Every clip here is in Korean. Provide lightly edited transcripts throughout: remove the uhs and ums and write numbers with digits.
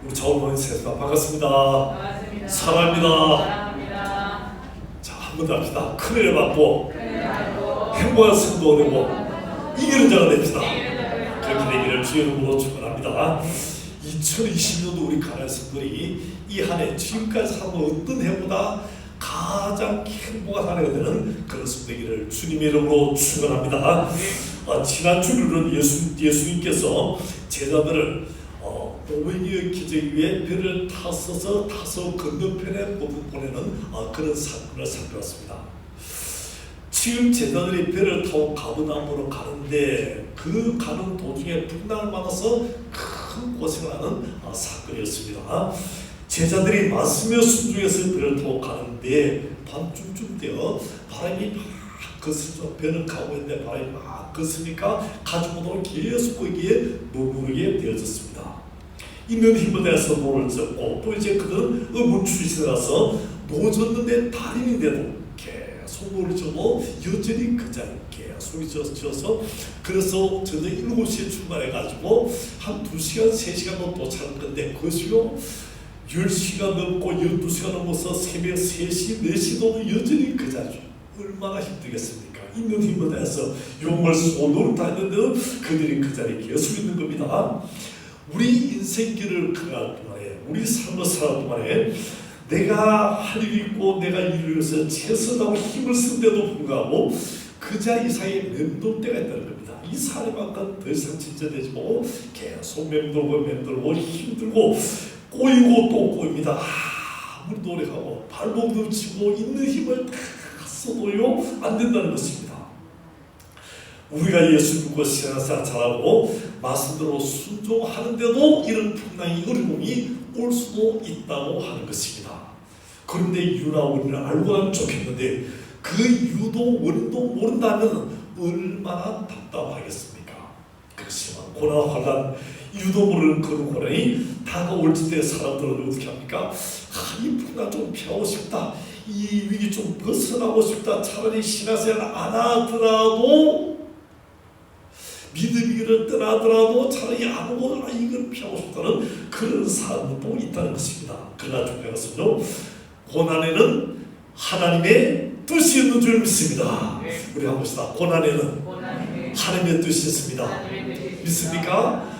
우리 자원모인 세수가 반갑습니다. 반갑습니다. 사랑합니다. 사랑합니다. 자, 한번 더 합시다. 큰일을 받고 행복한 성도 되고 이기는 자가 됩시다. 그렇게 되기를 주의 이름으로 축원합니다. 2020년도 우리 가나안 성도들이 이 한 해 지금까지 산 어떤 해보다 가장 행복한 한 해가 되는 그런 성도되기를 주님의 이름으로 축원합니다. 지난 주일은 예수님께서 제자들을 오병이어 기적 위에 배를 타서 건너편에 보내는 그런 사건을 살펴봤습니다. 지금 제자들이 배를 타고 가버나움으로 가는데 그 가는 도중에 풍랑을 만나서 큰 고생을 하는 사건이었습니다. 제자들이 말씀에 순종해서 배를 타고 가는데 밤중쯤 되어 바람이 막 거슬죠. 배는 가고 있는데 바람이 막 거스니까 가지고도 계속 거기에 머무르게 되어졌습니다. 있는 힘을 내서 노를 젓고 또 이제 그들은 음운출신에 가서 노졌는데 달인인데도 계속 노를 젓고 여전히 그 자리에 계속 지어서 그래서 저녁 7시에 출발해가지고 한 2시간 3시간 도착할 건데 그것이요 10시간 넘고 12시간 넘어서 새벽 3시 4시도 여전히 그 자리죠. 얼마나 힘들겠습니까? 있는 힘을 내서 용을 쓰고 노를 다 했는데도 그들이 그 자리에 계속 있는 겁니다. 우리 인생길을 걸어갈 동안에 우리 삶을 살아갈 동안에 내가 할 일이 있고 내가 일을 위해서 최선하고 힘을 쓴데도 불구하고 그 자리 이상에 맴돌 때가 있다는 겁니다. 이 사람만큼 더 이상 진전되지 못하고 계속 맴돌고 힘들고 꼬이고 또 꼬입니다. 아무리 노력하고 발목도 치고 있는 힘을 다 써도요 안 된다는 것입니다. 우리가 예수 믿고 신앙생활 잘하고 말씀대로 순종하는데도 이런 풍랑이 어려움이 올 수도 있다고 하는 것입니다. 그런데 이유나 원인을 알고 하면 좋겠는데 그 이유도 원인도 모른다면 얼마나 답답하겠습니까? 그렇지만 고난 환난 이유도 모르는 그런 고난이 다가올 때 사람들은 어떻게 합니까? 이 풍랑 좀 피하고 싶다. 이 위기 좀 벗어나고 싶다. 차라리 신앙생활 안 하더라도 믿음이기를 떠나더라도 차라리 아무거나 이걸 피하고 싶다는 그런 사람도 있다는 것입니다. 그러나 중요한 것은요, 고난에는 하나님의 뜻이 있는 줄 믿습니다. 우리 한번 봅시다. 고난에는 하나님의 뜻이 있습니다. 믿습니까?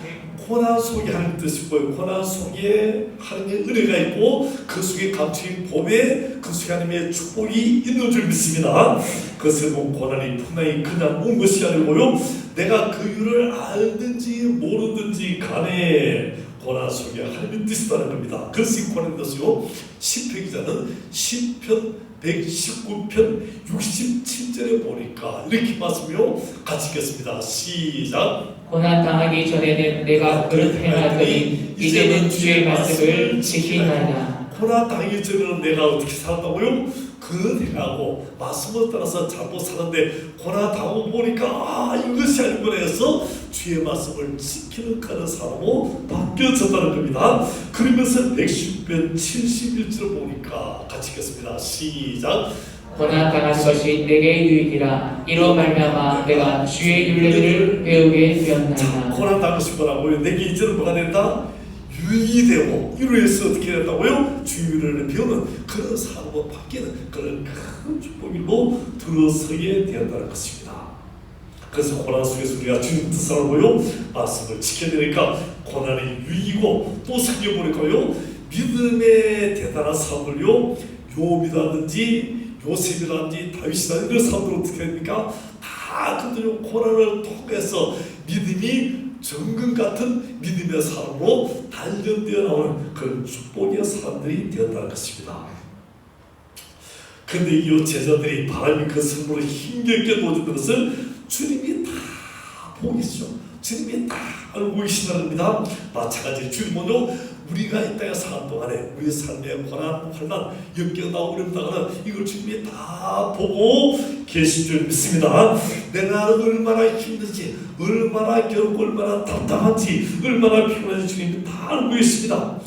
고난 속에 하나님의 뜻이 있고 고난 속에 하나님의 은혜가 있고 그 속에 감추인 봄에 그 속에 하나님의 축복이 있는 줄 믿습니다. 그것을 보면 고난이 풍랑이 그냥 온 것이 아니고요, 내가 그 이유를 알든지 모르든지 간에 고난 속에 하나님의 뜻이 있다는 겁니다. 그것이 고난의 뜻이요, 시편 기자는 시편 119편 67절에 보니까 이렇게 말씀이요, 같이 읽겠습니다. 시작. 고난 당하기 전에는 내가 그릇 행하더니 이제는 주의 말씀을 지키나이다. 고난 당하기 전에는 내가 어떻게 살았다고요? 그릇 행하고 말씀을 따라서 잘못 사는데 고난 당하고 보니까 이것이 아니구나 해서 주의 말씀을 지키는 그런 사람으로 바뀌어졌다는 겁니다. 그러면서 110편 71절 보니까 같이 읽겠습니다. 시작. 고난 당하는 것이 내게 유익이라. 이로 말미암아 내가 주의 율례를 배우게 되었나이다. 고난 당하고 싶어라고요. 내게 이제는 뭐가 된다? 유익이 되고 이로 해서 어떻게 된다고요? 주의를 배우는 그런 사람으로 바뀌는 그런 큰 축복일로 들어서게 되었다는 것입니다. 그래서 고난 속에서 우리가 주님 뜻을 알고요, 말씀을 지켜야 되니까 고난이 유익이고 또 생겨보니까요, 믿음의 대단한 사람들요, 요비라든지 요셉이라든지 다윗이라든지 이런 사람들은 어떻게 됩니까? 다 그들이 고난을 통해서 믿음이 정금 같은 믿음의 사람으로 단련되어 나오는 그런 축복의 사람들이 되었다는 것입니다. 그런데 이 제자들이 바람이 그 선물을 힘겹게 놓아준 것을 주님이 다 보고 계시죠. 주님이 다 알고 계신다는 겁니다. 마찬가지로 주님은요, 우리가 이 땅에 사는 동안에 우리 삶의 고난, 환난, 역경이나 어렵다가는 이걸 주님이 다 보고 계신 줄 믿습니다. 내가 얼마나 힘든지, 얼마나 괴롭고 얼마나 답답한지, 얼마나 피곤한지 주님이 다 알고 계십니다.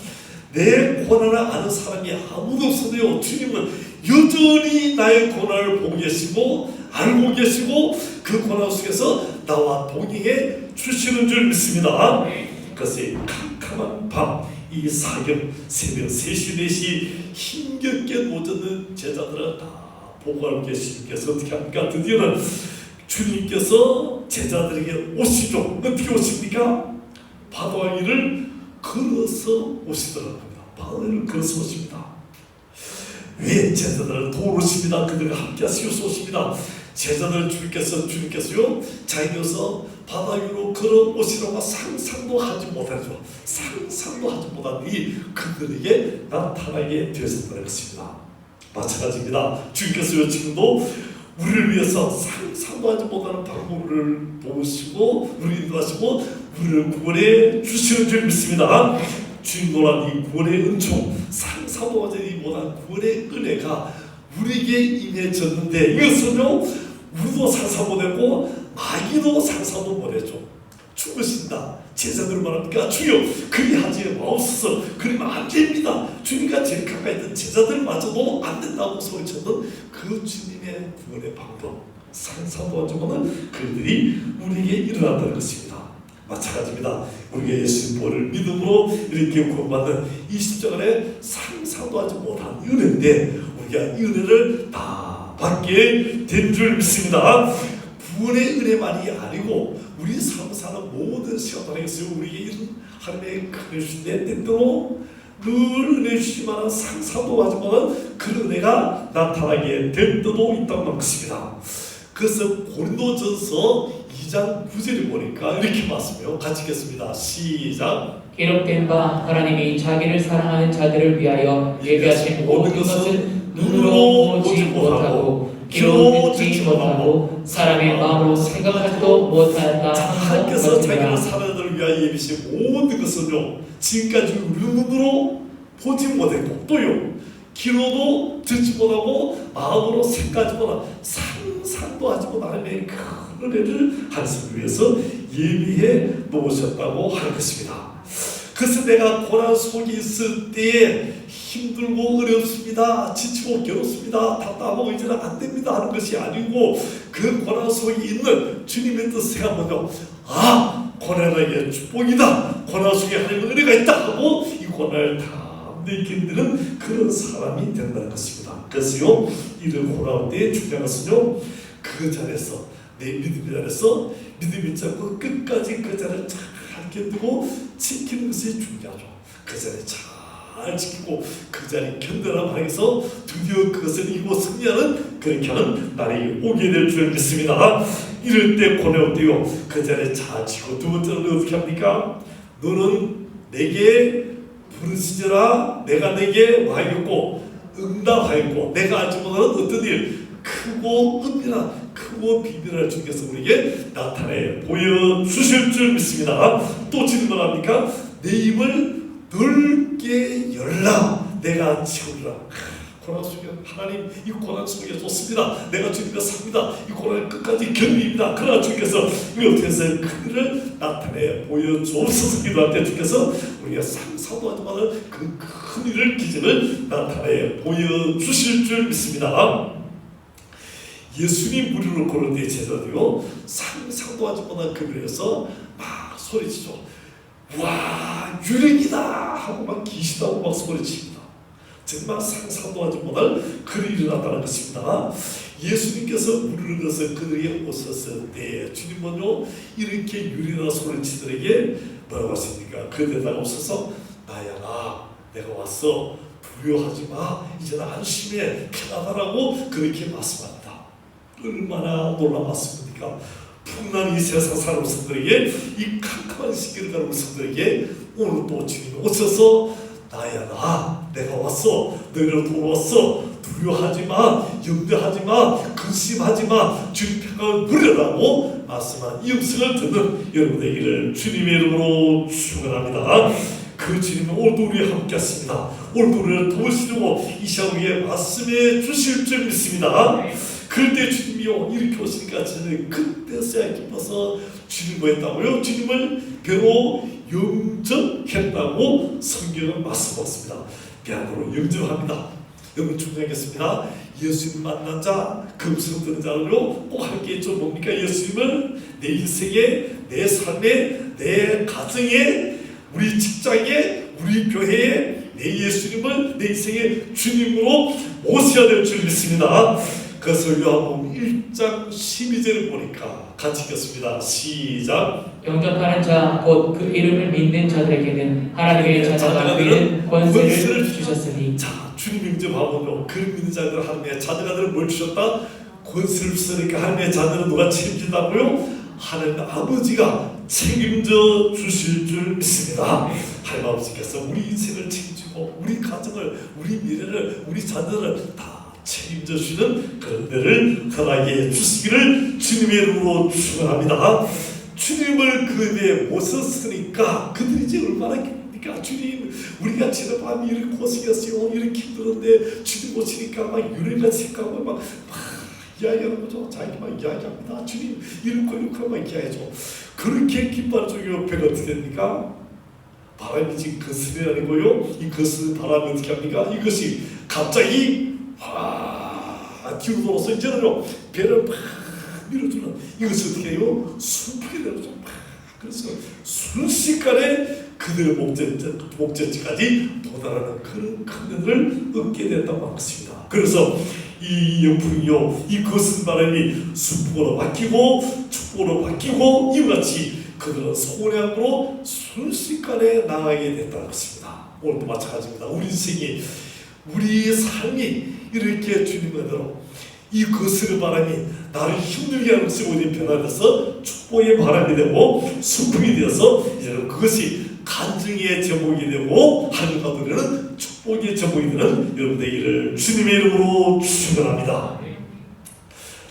내 고난을 아는 사람이 아무도 없어도요, 주님은 여전히 나의 고난을 보고 계시고 알고 계시고 그 고난 속에서 나와 동행해 주시는 줄 믿습니다. 그것이 캄캄한 밤, 이 사경 새벽 3시 4시 힘겹게 모자는 제자들을 다 보고할 예수님께서 어떻게 합니까? 드디어는 주님께서 제자들에게 오시죠. 어떻게 오십니까? 바다 위를 걸어서 오시더라고요. 바다 위를 걸어서 오십니다. 왜? 제자들을 도우십니다. 그들과 함께 하시옵소서 오십니다. 제자들 주님께서요 자기로서 바다 위로 걸어오시라고 상상도 하지 못하죠. 상상도 하지 못한 이 그들에게 나타나게 되었다는 것입니다. 마찬가지입니다. 주님께서요 지금도 우리를 위해서 상상도 하지 못하는 방법을 도우시고 우리를 인도하시고 우리를 구원해 주시는 줄 믿습니다. 주님 노란 이 구원의 은총, 상상도 하지 못한 구원의 은혜가 우리에게 임해졌는데 이것은요 우리도 상상 못했고 마귀도 상상도 못했죠. 죽으신다. 제자들은 말합니까? 주여 그리 하지 마옵소서. 그러면 안 됩니다. 주님과 제일 가까이 있던 제자들마저도 안 된다고 소리쳤던 그 주님의 구원의 방법 상상도 하지 못한 그들이 우리에게 일어났다는 것입니다. 마찬가지입니다. 우리가 예수님 보혈을 믿음으로 이렇게 구원받는 이 십자가에 상상도 하지 못한 은혜인데 우리가 이 은혜를 다 받게 된 줄 믿습니다. 구원의 은혜만이 아니고 우리 삶 사는 모든 시간에서 우리에게 이런 하나님의 큰 은혜신데 때때로 늘 은혜 주시만한 상상도 하지 못한 그 은혜가 나타나게 될 때도 있다는 것입니다. 그래서 고린도전서 2장 9절을 보니까 이렇게 말씀해요. 같이 읽겠습니다. 시작. 기록된 바 하나님이 자기를 사랑하는 자들을 위하여 예비하신 모든 것은 눈으로 보지 못하고 귀로 듣지 못하고 사람의 마음으로 생각하지도 못하였다. 하나님께서 자기를 사랑하는 자들을 위하여 예비하신 모든 것은요 지금까지 우리 눈으로 보지 못했고 또요 귀로도 듣지 못하고 마음으로 생각하지 못하고 상상도 하지 못하는 큰 은혜를 하나님을 위해서 예비해 놓으셨다고 하는 것입니다. 그래서 내가 고난 속에 있을 때에 힘들고 어렵습니다. 지치고 괴롭습니다. 답답하고 이제는 안 됩니다 하는 것이 아니고 그 고난 속에 있는 주님의 뜻을 생각하면 고난에게 축복이다. 고난 속에 하나님의 은혜가 있다 하고 이 고난을 다 느끼는 그런 사람이 된다는 것입니다. 그래서요 이를 고난 때에 중요한 것은요 그 자리에서 내 믿음의 자리에서 믿음이 잡고 끝까지 그 자리를 잘 견디고 지키는 것이 중요하죠. 그 자리 잘 지키고 그 자리 견뎌라 말해서 드디어 그것을 이기고 승리하는 그렇게 하는 날이 오게 될 줄 믿습니다. 이럴 때 고뇌할 때요 그 자리에 잘 지키고 두 번째는 어떻게 합니까? 너는 내게 부르짖으라 내가 내게 와있고 응답하였고 내가 알지 못하는 어떤 일 크고 은밀한 크고 비밀한 주께서 우리에게 나타내 보여주실 줄 믿습니다. 또 질문합니까? 내 입을 넓게 열라 내가 채우리라. 고난 속에 하나님 이 고난 속에 좋습니다. 내가 주님과 삽니다. 이 고난을 끝까지 견딥니다. 그러나 주께서 이렇게 해서 그들을 나타내 보여주옵소서 기도할 때 주께서 우리가 상상도 하지 못하는 그 큰 일을 기적을 나타내 보여주실 줄 믿습니다. 예수님 무리로 걸을 때 제자들이요 상상도 하지 못한 그 무리에서 막 소리치죠. 와 유령이다 하고 막 귀신하고 막 소리칩니다. 정말 상상도 하지 못할 그런 일이 일어났다는 것입니다. 예수님께서 무리를 걸어서 그들에게 오셨을 때 주님은요 이렇게 유령이나 소리치들에게 뭐라고 하십니까? 그들에다가 오셔서 나야 내가 왔어 두려워하지 마 이제는 안심해 편하다라고 그렇게 말씀합니다. 얼마나 놀라웠습니까? 풍랑 이 세상 사람 성들에게 이 캄캄한 시기를 가는 성들에게 오늘 또 주님이 오셔서 나야 나 내가 왔어 너희를 돌아왔어 두려워하지 마 염려하지 마 근심하지 마 주님 평강을 누리라고 말씀한 이 음성을 듣는 여러분 되기를 주님의 이름으로 축원합니다. 그 주님은 오늘도 우리와 함께 하십니다. 오늘도 우리를 도우시려고 이 시간에 말씀해 주실 줄 믿습니다. 그럴 때 주님이요 이렇게 오시니까 저는 그때서야 기뻐서 주님 뭐 했다고요? 주님을 배로 영접했다고 성경은 말씀하셨습니다. 배로 영접합니다. 여러분 중요하겠습니다. 예수님 만난 자, 그 음성 듣는 자는요 꼭 할 게 있죠. 뭡니까? 예수님을 내 인생에, 내 삶에, 내 가정에, 우리 직장에, 우리 교회에 내 예수님을 내 인생의 주님으로 모셔야 될 줄 믿습니다. 그래서 요한복음 1장 12절을 보니까 같이 읽겠습니다. 시작. 영접하는 자 곧 그 이름을 믿는 자들에게는 하나님의 자녀가 되는 권세를 주셨으니. 자, 주님 영접하면요, 그 믿는 자들 하나님의 자녀가들은 뭘 주셨다? 권세를 주시니까 하나님의 자녀는 누가 책임진다고요? 하나님 아버지가 책임져 주실 줄 믿습니다. 하나님 아버지께서 우리 인생을 책임지고 우리 가정을, 우리 미래를, 우리 자녀를 다 책임져 주시는 그런 데를 허락해 주시기를 주님의 이름으로 축원합니다. 주님을 그 위에 모셨으니까 그들이 이제 얼마나 기쁩니까? 주님, 우리가 지난밤에 이렇게 고생했어요, 이렇게 힘들었는데 주님 오시니까 막 유령같이 생각하고 막 이야기하는 거죠. 자기 막 이야기합니다. 주님 이렇게 막 이야기하죠. 그렇게 기뻐하는 쪽에 옆에가 어떻게 됩니까? 바람이 지금 거스름이 아니고요, 이 거스름 바람이 어떻게 합니까? 이것이 갑자기 뒤로 돌아서 이제는요 배를 팍 밀어주는, 이것을 어떻게 해요? 순풍이 되죠. 그래서 순식간에 그들의 목적지까지 도달하는 그런 큰 은혜를 얻게 됐다고 하겠습니다. 그래서 이 영풍이요, 이 거스름 바람이 순풍으로 바뀌고 축복으로 바뀌고 이와 같이 그들은 소량으로 순식간에 나가게 됐다는 것입니다. 오늘도 마찬가지입니다. 우리 인생이, 우리의 삶이 이렇게 주님의 대로 이 거스름 바람이 나를 힘들게 하는 것이 오히려 변화돼서 축복의 바람이 되고 순풍이 되어서 이제는 그것이 간증의 제목이 되고 하늘과 노래는 축복의 제목이 되는 여러분 되기를 주님의 이름으로 축원합니다.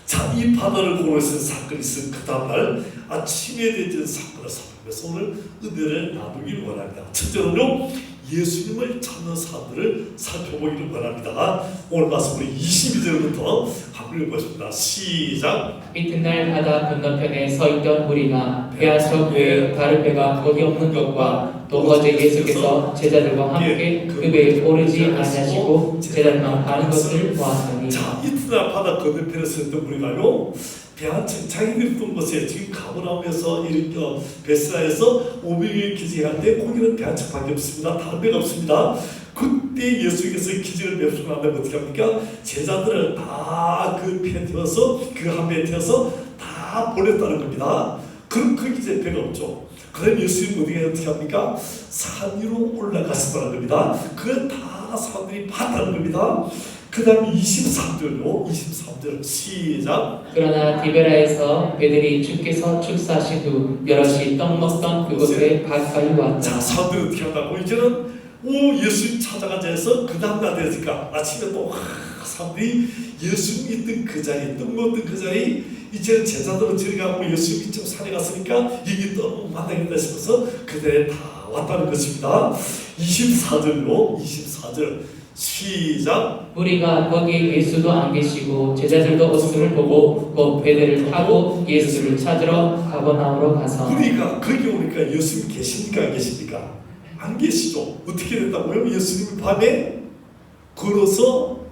자, 이 바다를 고로에서 사건이 있은 그 다음날 아침에 되어진 사건을 살펴보면서 오늘 은혜를 나누기를 원합니다. 첫째로는요, 예수님을 찾는 사람들을 살펴보기를 원합니다. 오늘 말씀 우리 22절부터 한번 읽어보겠습니다. 시작. 이튿날 바다 건너편에 서 있던 무리가 배아서 외에 다른 배가 거기 없는 것과 또 어제 예수께서 제자들과 함께 그 배에 오르지 아니하시고 제자들만 가는 것을 보았으니. 자, 이튿날 바다 건너편에 서 있던 무리가요, 배 한 척 자기들이 떤 곳에 지금 가버나움에서 이렇게 베스라에서 500일 기증하는데 거기는 배 한 척밖에 없습니다. 다른 배가 없습니다. 그때 예수께서 기적을 베풀어낸다면 어떻게 합니까? 제자들을 다 그 배에 태워서 그 한 배에 태워서 다 보냈다는 겁니다. 그럼 거기 이제 배가 없죠. 그럼 예수님 어떻게 합니까? 산 위로 올라가신다는 겁니다. 그걸 다 사람들이 봤다는 겁니다. 그 다음에 23절요. 23절 시작. 그러나 디베라에서 배들이 주께서 축사하신 후 여럿이 떡 먹던 그곳에 가까이 왔다. 자, 사람들이 어떻게 한다고? 이제는 예수님 찾아가자 해서 그 다음날 되니까 아침에 또 사람들이 예수님 있던 그 자리, 떡 먹던 그 자리, 이제는 제자들은 저리 가고 예수님 이쪽 산에 갔으니까 여기 떡 만나겠다 싶어서 그들에 다 왔다는 것입니다. 24절로 24절 시작. 우리가 거기에 예수도 안 계시고 제자들도 없음을 보고 곧 배들을 타고 예수를 찾으러 가버나움으로 가서. 우리가 거기 오니까 예수님 계십니까 안 계십니까? 안 계시죠. 어떻게 됐다고요? 예수님이 밤에 걸어서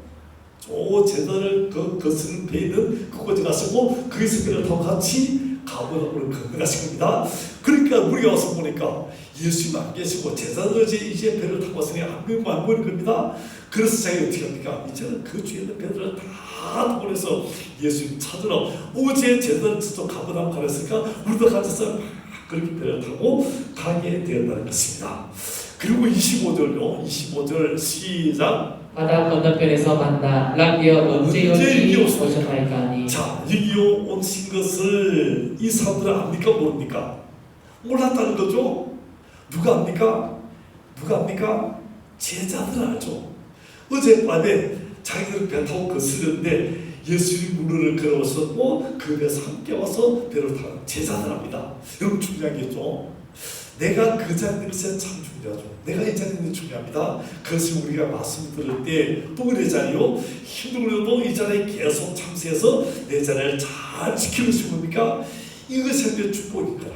저 제자를 거스는 배에 있는 그곳에 가시고 거기서 배를 타고 같이 가버나움으로 건너가신 겁니다. 그러니까 우리가 와서 보니까 예수님 안 계시고 제자들 이제 배를 타고 왔으니 안 보이는 겁니다. 그래서 자기가 어떻게 합니까? 이제는 그 주에 있는 배들을 다 보내서 예수님 찾으러 어제 제자들 저쪽 가버나움 가랬으니까 우리도 같이서 그렇게 배를 타고 가게 되었다는 것입니다. 그리고 25절요. 25절 시작. 바다 건너편에서 만나 랍비여 언제 여기 오셨나이까 하니. 자, 여기 오신 것을 이 사람들은 압니까 모릅니까? 몰랐다는 거죠. 누가 압니까? 누가 압니까? 제자들 알죠. 어젯밤에 자기들은 배 타고 거스렸는데 예수님 문을 걸어오셨고 그 배에서 함께 와서 배를 타는 제자들 합니다. 여러분 중요한 게죠. 내가 그 자리에 있는 참 중요하죠. 내가 이 자리에 있는 중요합니다. 그것을 우리가 말씀 들을 때 또 내 자리요, 힘들어도 이 자리에 계속 참새해서 내 자리를 잘 지키는 것이 뭡니까? 이것이 내 축복인 거야.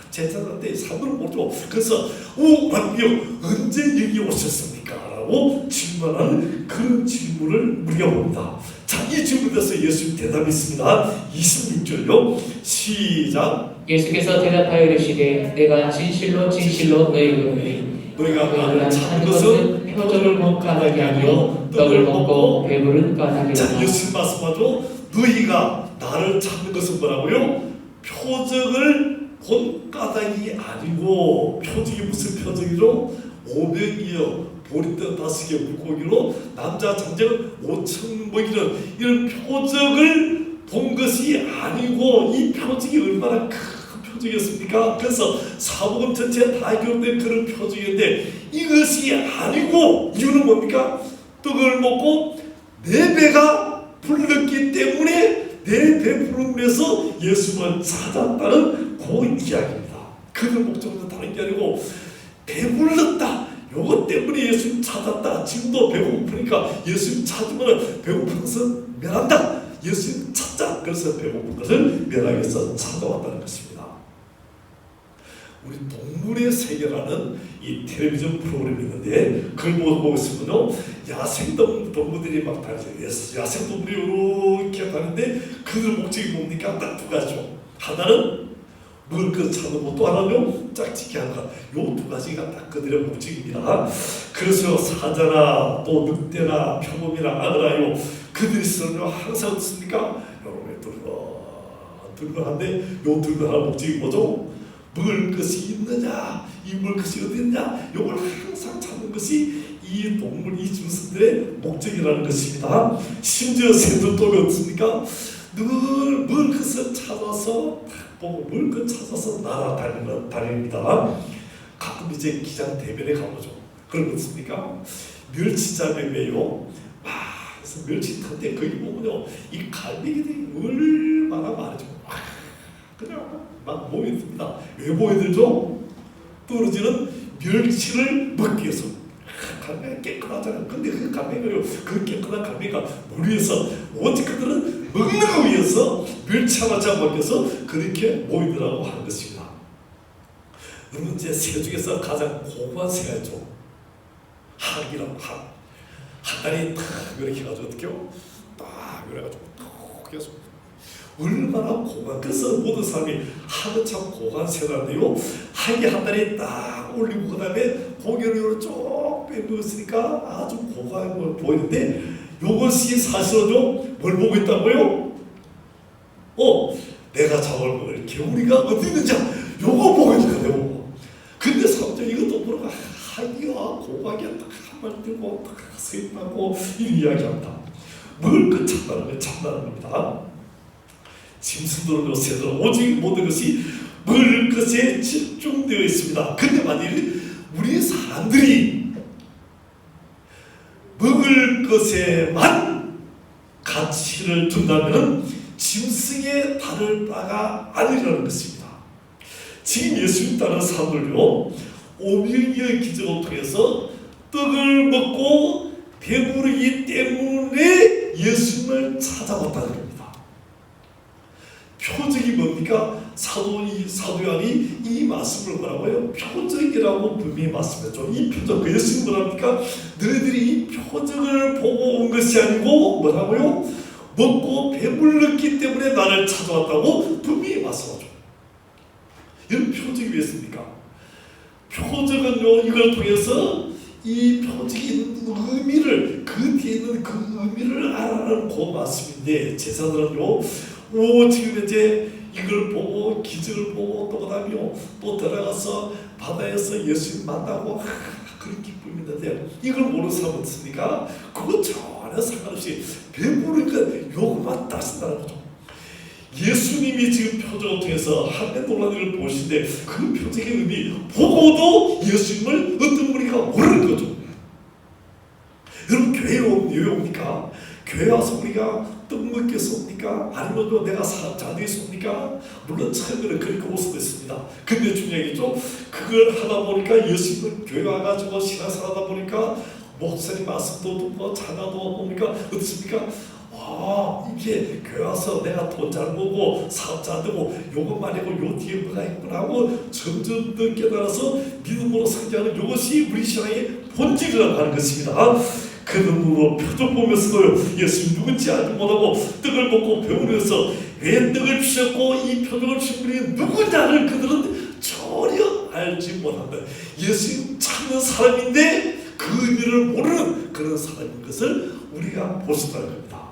제자들한테 사람들은 모르죠. 그래서 랍비요 언제 여기 오셨습니까? 라고 질문하는 그런 질문을 우리가 봅니다. 자, 이 질문에 대해서 예수님 대답했습니다. 26절요. 시작. 예수께서 대답하여 이르시되 내가 진실로 진실로 너희에게 이르노니 너희가 나를 찾는 것은 것은 표적을 본 까닭이 아니요 떡을 먹고 배부른 자, 까닭이라. 예수님 말씀하죠. 너희가 나를 찾는 것은 뭐라고요? 표적을 본 까닭이 아니고, 표적이 무슨 표적이죠? 500이요 보리떡 5개 물고기로 남자 장정 5천 먹이는 이런 표적을 본 것이 아니고, 이 표적이 얼마나 큰 표적이었습니까? 그래서 사복음 전체에 다 기록된 그런 표적인데, 이것이 아니고 이유는 뭡니까? 떡을 먹고 내 배가 불렀기 때문에 내 배부름에서 예수님을 찾았다는 그 이야기입니다. 그 목적은 다른 게 아니고 배불렀다, 요것 때문에 예수님 찾았다. 지금도 배고프니까 예수님 찾으면 배고픈 것은 멸한다. 예수님 찾자. 그래서 배고픈 것을 멸하기 위해서 찾아왔다는 것입니다. 우리 동물의 세계라는 이 텔레비전 프로그램이 있는데, 그걸 보고 있으면요, 야생동물들이 막 다니죠. 야생동물이 이렇게 다니는데 그들 목적이 뭡니까? 딱 두 가지죠. 하나는 먹을 것 찾는 것, 또 하나는 짝짓기 하는 것. 요 두 가지가 딱 그들의 목적입니다. 그래서 사자나 또 늑대나 표범이나 아그라요, 그들이 쓰는 항상 어떻습니까? 여러분의 들러한데, 요 들러하는 목적이 뭐죠? 먹을 것이 있느냐, 이 먹을 것이 어디 있느냐, 이걸 항상 찾는 것이 이 동물, 이 짐승들의 목적이라는 것입니다. 심지어 새들도 어떻습니까? 늘 먹을 것을 찾아서 보고 먹을 것 찾아서 날아다닙니다. 가끔 이제 기장 대변에 가보죠. 그런 거 없습니까? 멸치잡이에요. 그래서 멸치 턴데 거기 보면요, 이 갈매기들이 얼마나 많죠. 그냥 막 모여듭니다. 왜 모여들죠? 떨어지는 멸치를 먹기 위해서. 갈매기가 깨끗하잖아요. 근데 그 갈매기가, 그 깨끗한 갈매기가 물 위에서 오직 그들은 먹는 거 위해서 멸치 하나 잡아먹기 위해서 그렇게 모이더라고 하는 것입니다. 여러분, 이제 새 중에서 가장 고고한 새가 있죠. 학이라고, 학. 학다리 탁 이렇게 해가지고 어떻게요? 딱 그래가지고 탁 계속 얼마나 고간. 그래서 모든 사람이 학은 참 고간 새라는데요, 학이 한 다리 딱 올리고 그 다음에 고개를 쭉 빼먹었으니까 아주 고간 걸 보이는데, 이것이 사실은요 뭘 보고 있다고요? 내가 잡아먹을 개구리가 어디 있는지 요거 보고 있는 거예요. 근데 사람들이 이것도 모르고 학이야 고각이야 딱 한 말 들고 딱 서있다고 이런 이야기합니다. 먹을 것 찾다는 걸 찾다는 겁니다. 짐승들은 요새들은 오직 모든 것이 먹을 것에 집중되어 있습니다. 근데 만일 우리 사람들이 먹을 것에만 가치를 둔다면 짐승에 다를 바가 아니라는 것입니다. 지금 예수님 따르는 사람들요, 오병이어의 기적을 통해서 떡을 먹고 배부르기 때문에 예수님을 찾아왔다는 겁니다. 표적이 뭡니까? 사도 요한이 이 말씀을 뭐라고요? 표적이라고 분명히 말씀했죠. 이 표적, 그 예수님 뭐랍니까? 너희들이 이 표적을 보고 온 것이 아니고 뭐라고요? 먹고 배불렀기 때문에 나를 찾아왔다고 분명히 말씀하죠. 이런 표적이 왜 있습니까? 표적은요, 이걸 통해서 이 표적이 있는 의미를, 그 뒤에 있는 그 의미를 알아라는 그 말씀인데, 제자들은요, 지금 이제 이걸 보고 기적을 보고 또 그다음에 또 들어가서 바다에서 예수님 만나고 그런 기쁨이 있는데, 이걸 모르는 사람은 없습니까? 그거 전혀 상관없이 배부르니까 요것만 따신다는 거죠. 예수님이 지금 표적을 통해서 하늘 놀라는 걸 보시는데, 그 표적의 의미 보고도 예수님을 어떤 우리가 모르는 거죠. 여러분, 교회에 왜 옵니까? 교회 와서 우리가 떡 먹겠어 옵니까? 아니면 내가 사람 잘 되겠어 옵니까? 물론 처음에는 그렇게 올 수도 있습니다. 근데 중요한 게죠, 그걸 하다 보니까 예수님은 교회 와가지고 신앙생활 하다 보니까 목사님 말씀도 듣고 찬양도 보니까 어떻습니까? 이게 교회 와서 내가 돈 잘 벌고 사업 잘 되고 요것만 하고 요 뒤에 뭐가 있구나 하고 점점 더 깨달아서 믿음으로 성장하는 이것이 우리 신앙의 본질이라고 하는 것입니다. 그 눈으로 표적 보면서도 예수님 누군지 알지 못하고 떡을 먹고 배우면서 왜 떡을 피셨고 이 표적을 신 분이 누구냐를 그들은 전혀 알지 못한다. 예수님 있는 사람인데 그 의미를 모르는 그런 사람인 것을 우리가 볼 수 있다는 겁니다.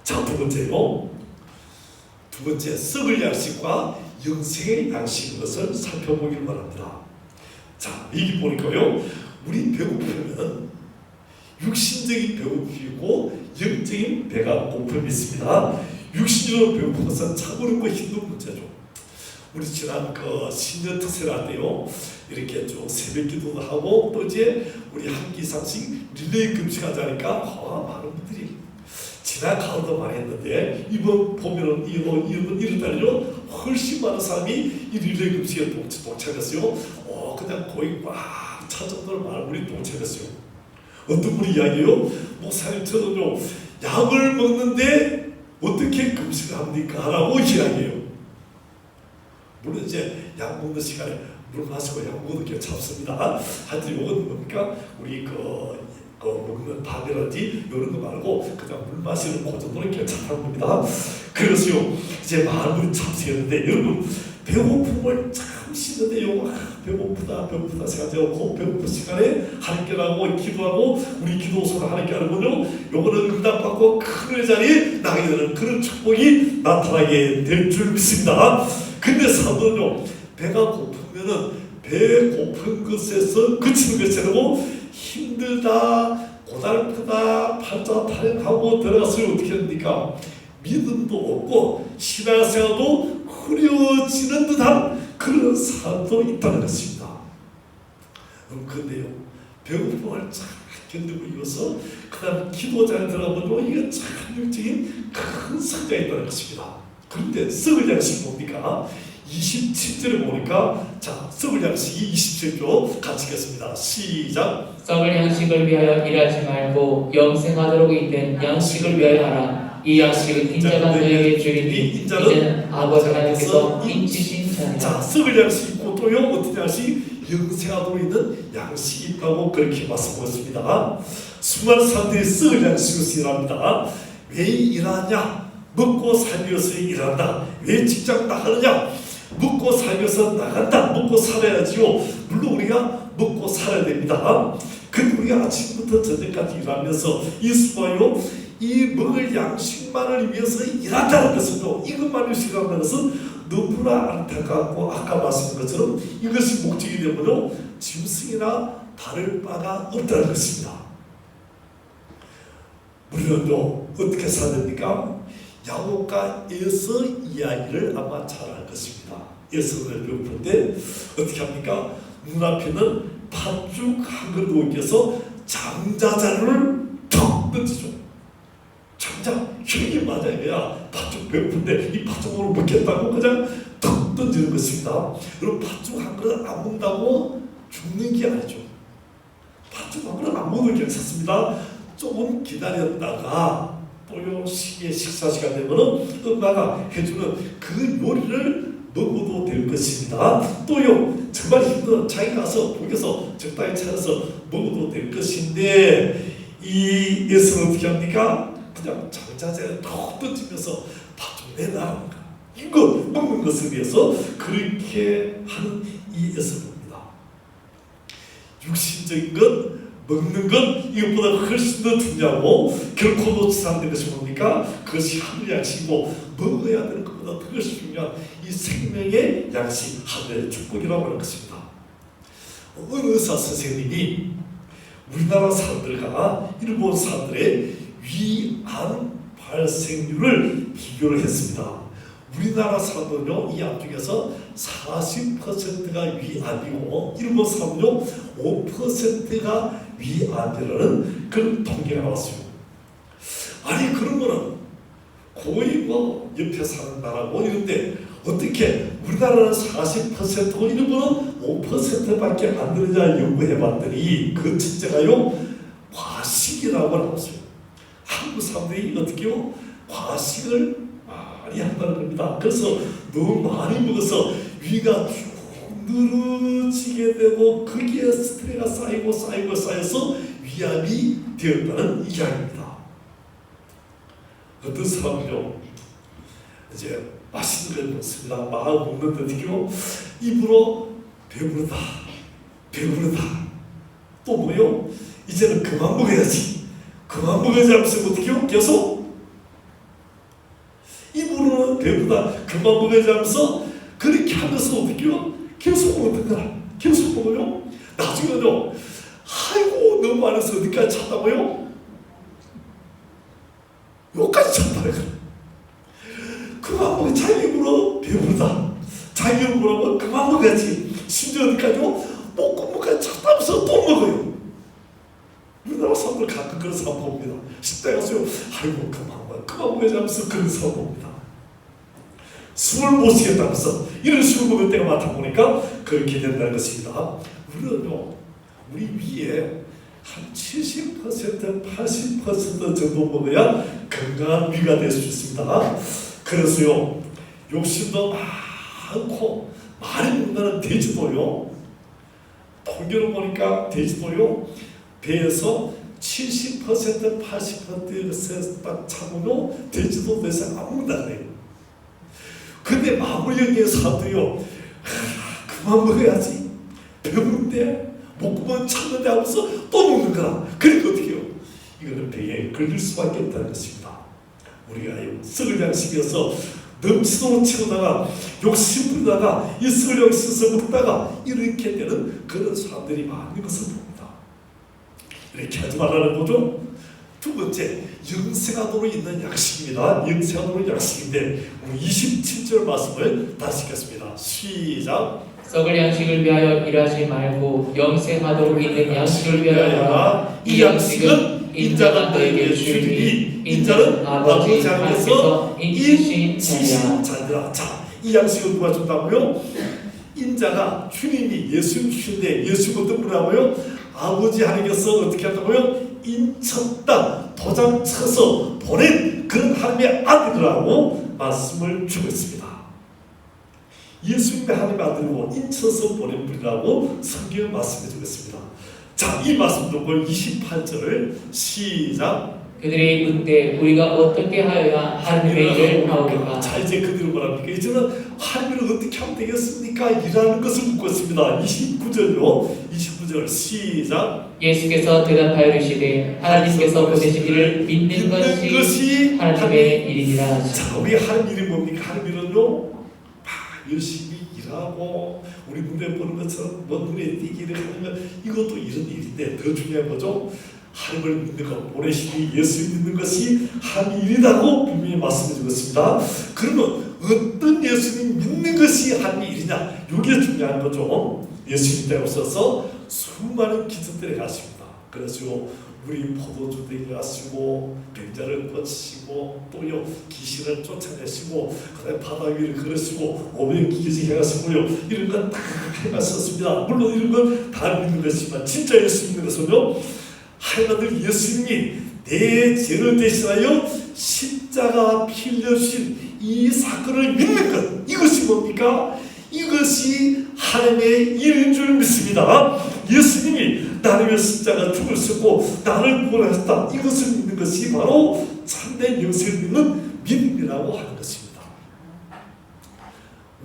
자, 두 번째요. 두 번째, 썩을 양식과 영생의 양식인 것을 살펴보길 바랍니다. 자, 여기 보니까요, 우리 배고프면 육신적인 배고픔이고 영적인 배가 고픔이 있습니다. 육신적으로 배고픈 것은 참 어렵고 힘든 문제죠. 우리 지난 그 신년 특세할 때요, 이렇게 좀 새벽 기도도 하고 또 이제 우리 한 끼 이상씩 릴레이 금식하자니까 많은 분들이 지난 가을도 많이 했는데 이번 봄에는 이번 달에요 훨씬 많은 사람이 이 릴레이 금식에 동참했어요. 그냥 거의 꽉 차 정도로 많은 분이 동참했어요. 어떤 분이 이야기해요. 목사님, 저는요 약을 먹는데 어떻게 금식을 합니까? 라고 이야기해요. 물론 이제 약 먹는 시간에 물 마시고 약 먹어도 괜찮습니다. 하여튼 이건 뭡니까? 우리 먹는 밥이라든지 이런 거 말고 그냥 물 마시는 그 정도는 괜찮다는 겁니다. 그래서요 이제 많은 분이 참석했는데 여러분 배고픔을 참 씻는데요, 배고프다 생각하고 그 배고픈 시간에 하나님께라고 기도하고 우리 기도소를 하나님께 하는군요. 요거는 응답받고 큰 자리에 나가게 되는 그런 축복이 나타나게 될 줄 믿습니다. 근데 사도는요, 배가 고프면은 배 고픈 것에서 그치는 것이 아니고 힘들다, 고달프다, 팔자 타령하고 들어가서 어떻게 합니까? 믿음도 없고 신앙생활도 흐려지는 듯한 그런 사람도 있다는 것입니다. 그런데요, 배고픔을 잘 견디고 이어서 그 다음 기도장에 들어가면 이게 참 영적인 큰 성장이 있다는 것입니다. 그런데 썩을 양식이 뭡니까? 27절에 보니까 자, 썩을 양식이 27절 같이 읽겠습니다. 시작. 썩을 양식을 위하여 일하지 말고 영생하도록 있는 양식을 위하여 하라. 이 양식은 인자가 너에게 주리니 이제는 아버지 하나님께서 인치신 자니라. 자, 썩을 양식이 있고 또요 어떤 양식이 영생하도록 있는 양식이 있다고 그렇게 말씀하셨습니다. 수많은 사람들이 썩을 양식을 일합니다. 왜 일하냐? 먹고 살기 위해서 일한다. 왜 직장 나가느냐? 먹고 살기 위해서 나간다. 먹고 살아야지요. 물론 우리가 먹고 살아야 됩니다. 근데 우리가 아침부터 저녁까지 일하면서 이 수고요, 이 먹을 양식만을 위해서 일한다는 것은요, 이것만을 생각하는 것은 너무나 안타깝고 아까 말씀드린 것처럼 이것이 목적이 되면요 짐승이나 다를 바가 없다는 것입니다. 우리는요 어떻게 살아야 됩니까? 야곱과에서 이야기를 아마 잘 알 것입니다. 에서를 배울 때 어떻게 합니까? 눈앞에는 팥죽 한 그릇 놓여서 장자자를 턱 던지죠. 장자 형이 맞아야 팥죽 배고픈데 이 팥죽으로 먹겠다고 그냥 턱 던지는 것입니다. 여러분 팥죽 한 그릇 안 먹는다고 죽는 게 아니죠. 팥죽 한 그릇 안 먹어도 괜찮습니다. 조금 기다렸다가 또요 시기에 식사 시간 되면은 엄마가 해주는 그 요리를 먹어도 될 것입니다. 또요 정말 힘든 자기 가서 거기서 적당히 차려서 먹어도 될 것인데 이 예수는 어떻게 합니까? 그냥 장자재를 턱 던지면서 밥 좀 내놔 이거 먹는 것에 대해서 그렇게 하는 이 예수입니다. 육신적인 것 먹는 것 이것보다 훨씬 더 중요하고 결코 놓치지 않는 것이 뭡니까? 그것이 하늘의 양식이고 먹어야 되는 것보다 더 중요한 이 생명의 양식, 하늘의 축복이라고 하는 것입니다. 어느 의사 선생님이 우리나라 사람들과 일본 사람들의 위암 발생률을 비교를 했습니다. 우리나라 사람들은요 이 안쪽에서 40%가 위암이고 일본 사람은요 5%가 위암이라는 그런 통계가 나왔어요. 아니 그러면은 거의 뭐 옆에 사는 나라고 이런데 어떻게 우리나라는 40%고 일본은 5%밖에 안 되느냐 연구해봤더니 그 첫째가요 과식이라고 나왔어요. 한국 사람들이 어떻게요 과식을 많이 한다는 겁니다. 그래서 너무 많이 먹어서 위가 쭉 늘어지게 되고 거기에 스트레스가 쌓여서 위암이 되었다는 이야기입니다. 어떤 사람은요 이제 맛있는 걸 먹습니다. 막 먹는데 어떻게요 입으로 배부르다 배부르다. 또 뭐요? 이제는 그만 먹어야지. 그만 먹어야지 하면서 어떻게 해요? 계속 입으로는 배부르다, 그만 먹어야지 하면서 그렇게 하면서 어떻게 해요? 계속 먹는 거야. 계속 먹어요. 나중에는요, 아이고 너무 많아서 어디까지 찾다고요? 여기까지 찾다는 거야. 그만 먹어. 자기 입으로 배부르다, 자기 입으로 그만 먹어야지. 심지어 어디까지요? 목까지 찾다면서 또 먹어요. 우리나라 사람들 가끔 그런 사람 봅니다. 식당에 가서요, 아이고 그만 먹어야지 하면서 그런 사람 봅니다. 숨을 못 쉬겠다면서 이런 술 먹을 때가 많다 보니까 그렇게 된다는 것입니다. 우리는요, 우리 위에 한 70%, 80% 정도 먹어야 건강한 위가 될 수 있습니다. 그래서요, 욕심도 많고 많이 먹는 돼지도요, 통계로 보니까 돼지도요, 배에서 70%, 80%에서 딱 참으면 돼지도 더 이상 안 먹는다 그래요. 근데 마무리형의 사람도요, 그만 먹어야지, 배부른데 먹고만 참는데 하면서 또 먹는 거야. 그러니까 어떻게 해요? 이거는 배에 걸릴 수밖에 없다는 것입니다. 우리가 썩을 양식이어서 넘치도록 치우다가 욕심 부리다가 이 썩을 양식에서 먹다가 이렇게 되는 그런 사람들이 많은 것을 봅니다. 이렇게 하지 말라는 거죠. 두 번째, 영생하도록 있는 약식입니다. 영생하도록 약식인데 27절 말씀을 다시 읽겠습니다. 시작. 썩을 양식을 위하여 일하지 말고 영생하도록 있는 양식을 위하여 하라. 이 양식은 인자가 너에게 주리니 인자는 아버지 하나님께서 인치신 자니라. 자, 이 양식을 누가 준다고요? 인자가 주님이 예수님 주신데, 예수님 어떤 분이라고요? 아버지 하나님께서 어떻게 한다고요? 인쳤다, 도장 쳐서 보낸 그런 하나님의 아들이라고 말씀을 주고 있습니다. 예수님의 하나님의 아들이고 인쳐서 보낸 분이라고 성경을 말씀해 주고 있습니다. 자, 이 말씀 듣고 28절을 시작. 그들이 묻되 우리가 어떻게 하여야 하나님의 일을 하오리까. 자, 이제 그들은 뭐랍니까? 이제는 하나님을 어떻게 하면 되겠습니까? 이라는 것을 묻고 있습니다. 29절요. 29절 시작. 예수께서 대답하여 이르시되 하나님께서 보내신 이를 믿는 것이 하나님의 일이니라. 자, 우리 하나님 일이 뭡니까? 하나님 일은요, 열심히 일하고 우리 눈에 보는 것처럼 눈에 띄기를 하면 이것도 이런 일인데, 더 중요한 거죠. 하나님을 믿는 것, 보내시니 예수 믿는 것이 하나님 일이라고 분명히 말씀해 주었습니다. 그러면 어떤 예수님 믿는 것이 하나님 일이냐, 이게 중요한 거죠. 예수님 때 없어서 수많은 기적들이 가십니다. 그래서 우리 포도주 되게 하시고 병자를 고치시고 또요 귀신을 쫓아내시고 그다음에 바다 위를 걸으시고 오병기지 해가시고요, 이런 건 다 해가셨습니다. 물론 이런 건 다 믿는 것이지만 진짜 예수 믿는 것은요, 하나님 예수님이 내 죄를 대신하여 십자가 피 흘려주신 이 사건을 믿는 것, 이것이 뭡니까? 이것이 하나님의 일인 줄 믿습니다. 예수님이 나를 위해 십자가 죽을 쓰고 나를 구원하셨다, 이것을 믿는 것이 바로 참된 영생을 믿는 믿음이라고 하는 것입니다.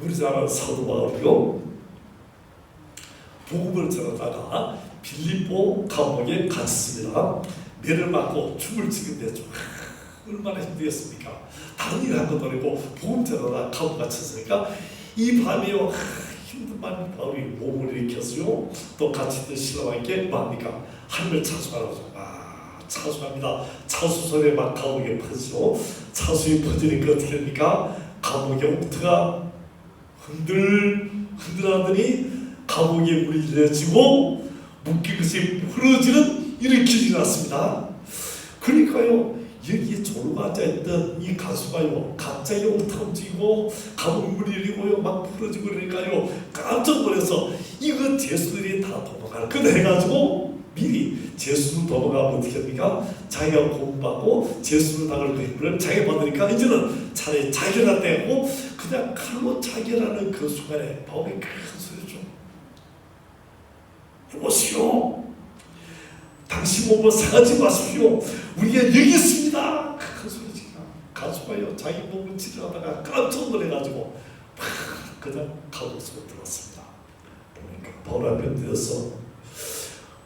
우리 잘 아는 사도 바울이요, 복음을 전하다가 빌립보 감옥에 갇혔습니다. 매를 맞고 죽을 지경대 좀 얼마나 힘들겠습니까? 다른 일 한 것도 아니고 복음 전하다가 감옥 갇혔으니까 이 밤에요, 힘든 밤에 바울이 몸을 일으켰어요. 또 같이 있던 신랑에게 뭡니까? 하늘을 차수하라고. 차수합니다. 차수 소리에 막 감옥에 퍼지죠. 차수에 퍼지니까 어떻게 됩니까? 감옥의 옥토가 흔들하더니 감옥에 물이 내지고 묶인 것이 흐러지는 이런 길이 났습니다. 그러니까요, 여기에 졸고 앉아있던 이 가수가요, 갑자기 옥토가 움직이고 감옥 물이 내리고요, 막 풀어지고 그러니까요, 깜짝 놀라서 이거 죄수들이 다 도망가는 그거 해가지고 미리 죄수들 도망가면 어떻게 합니까? 자기가 고문받고 죄수를 당할 그 힘을 자기가 받으니까 이제는 차라리 자결할 때고 그냥 칼로 자결하는 그 순간에 바울이 큰 소리죠. 여보시오, 당신 몸을 상하지 마십시오. 우리가 여기 있습니다. 큰 소리지가 가수가요, 자기 몸을 치료하다가 깜짝 놀래가지고 그냥 감옥 속으로 들어왔습니다. 보니까 바울 앞에 되어서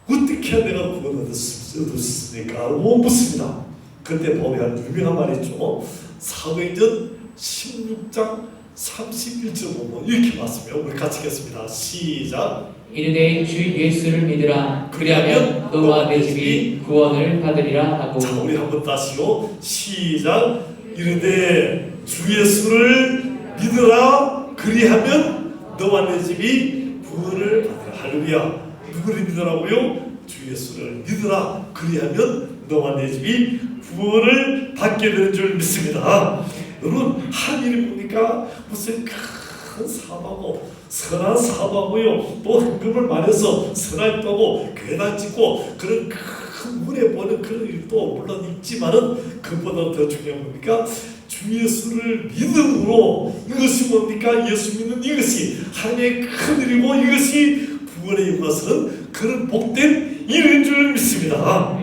어떻게 내가 구원 얻었습니까? 라고 묻습니다. 그때 바울이 한 유명한 말이 있죠. 사도행전 16장 31절 보면 이렇게 말씀해요. 우리 같이 읽겠습니다. 시작. 이르되 주 예수를 믿으라. 그리하면 너와 내 집이 구원을 받으리라 하고. 자, 우리 한번 다시요. 시작. 이르되 주 예수를 믿으라. 그리하면 너와 내 집이 구원을 받으라. 할렐루야. 누구를 믿으라고요? 주 예수를 믿으라. 그리하면 너와 내 집이 구원을 받게 되는 줄 믿습니다. 여러분, 하나님이 보니까 무슨 큰 사업하고 선한 사업하고요, 또 헌금을 많이 해서 선할 거고 괴당 짓고 그런 큰 문에 보는 그런 일도 물론 있지만은 그보다 더 중요한 뭡니까? 주 예수를 믿음으로, 이것이 뭡니까? 예수 믿는 이것이 하나님의 큰 일이고 이것이 구원의 이것은 그런 복된 일인 줄 믿습니다.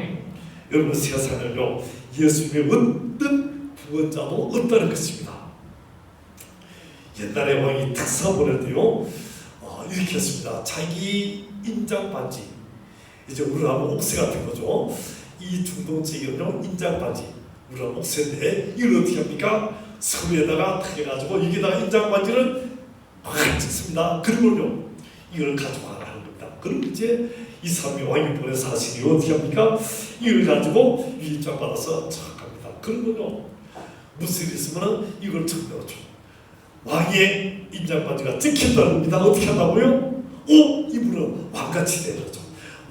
여러분, 세상을요, 예수님의 어떤 구원자도 없다는 것입니다. 옛날에 왕이 특사 보낼 때요, 이렇게 했습니다. 자기 인장 반지, 이제 우리나라 옥새 같은 거죠. 이 중동지역은요, 인장 반지, 우리나라 옥새인데 이걸 어떻게 합니까? 서류에다가 탁 해가지고 여기다가 인장 반지를 확 찍습니다. 그리고요, 이걸 가져와라 하는 겁니다. 그럼 이제 이 사람이 왕이 보낸 사실이 어떻게 합니까? 이걸 가지고 인장 받아서 착 갑니다. 그러면요, 무슨 일 있으면 이걸 적어줘. 왕의 인장반지가 찍힌다는 겁니다. 어떻게 한다고요? 이분은 왕같이 되죠.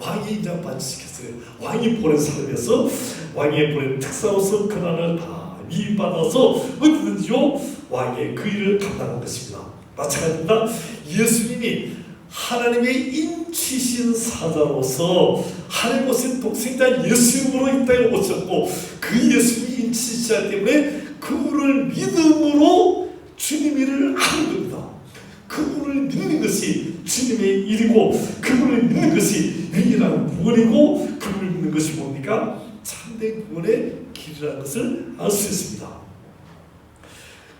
왕의 인장반지 찍혔어요. 왕이 보낸 사람에서 왕이 보낸 특사로서 권한을 다 미받아서 어디든지요, 왕의 그 일을 감당한 것입니다. 마찬가지입니다. 예수님이 하나님의 인치신 사자로서 하나님 오신 독생자 예수님으로 이 땅에 오셨고, 그 예수님이 인치시기 때문에 그분을 믿음으로 주님 일을 하는 겁니다. 그분을 믿는 것이 주님의 일이고, 그분을 믿는 것이 유일한 구원이고, 그분을 믿는 것이 뭡니까? 참된 구원의 길이라는 것을 알 수 있습니다.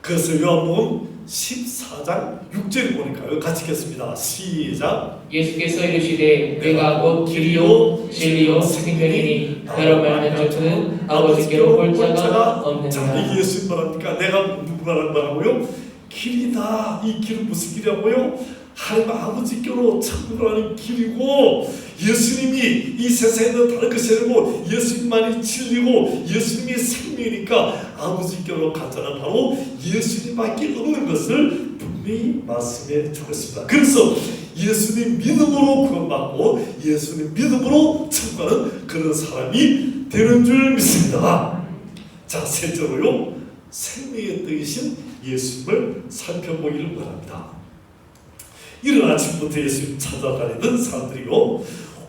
그래서 요한복음 14장 6절을 보니까요, 같이 읽겠습니다. 시작. 예수께서 이르시되 내가 곧 길이요 진리요 생명이니 나로 말하는 자는 아버지께로 올 자가 없느니라. 자, 이게 예수님 말합니까? 내가 누구라는 말하고요? 길이다. 이 길은 무슨 길이라고요? 하나님 아버지께로 천국으로 가는 길이고, 예수님이 이 세상에 있는 다른 것이 아니고 예수님만이 진리고 예수님이 생명이니까 아버지께로 가자는 바로 예수님밖에 없는 것을 분명히 말씀해 주겠습니다. 그래서 예수님 믿음으로 구원받고 예수님 믿음으로 천국 가는 그런 사람이 되는 줄 믿습니다. 자, 셋째로요, 생명의 떡이신 예수님을 살펴보기를 원합니다. 이른 아침부터 예수님 찾아다니던 사람들이요,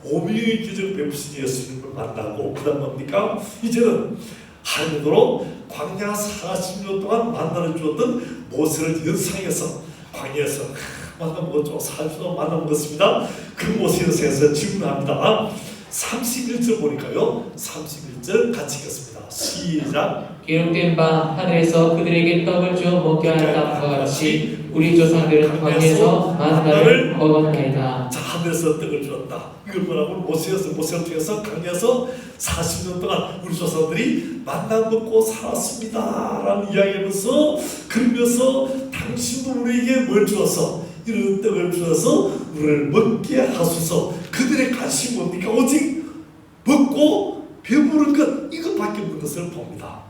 오병이의 기적 베푸신 예수님을 만나고, 그 다음 뭡니까? 이제는 하늘으로 광야 40년 동안 만나는 주었던 모세를 연상해서 광야에서 만나먹었죠. 40년 만나먹었습니다. 그 모세에서 질문합니다. 31절 보니까요, 31절 같이 읽겠습니다. 시작. 기록된 바 하늘에서 그들에게 떡을 주어 먹게 하였다과 같이 우리 조상들은 광야에서 만나를 먹었나이다. 자, 하늘에서 떡을 주었다. 이걸 뭐라고? 모세를 통해서 광야에서 40년 동안 우리 조상들이 만나 먹고 살았습니다 라는 이야기하면서, 그러면서 당신도 우리에게 뭘 주어서, 이런 떡을 주어서 우리를 먹게 하소서. 그들의 관심이 뭡니까? 오직 먹고 배부른 것, 이것밖에 없는 것을 봅니다.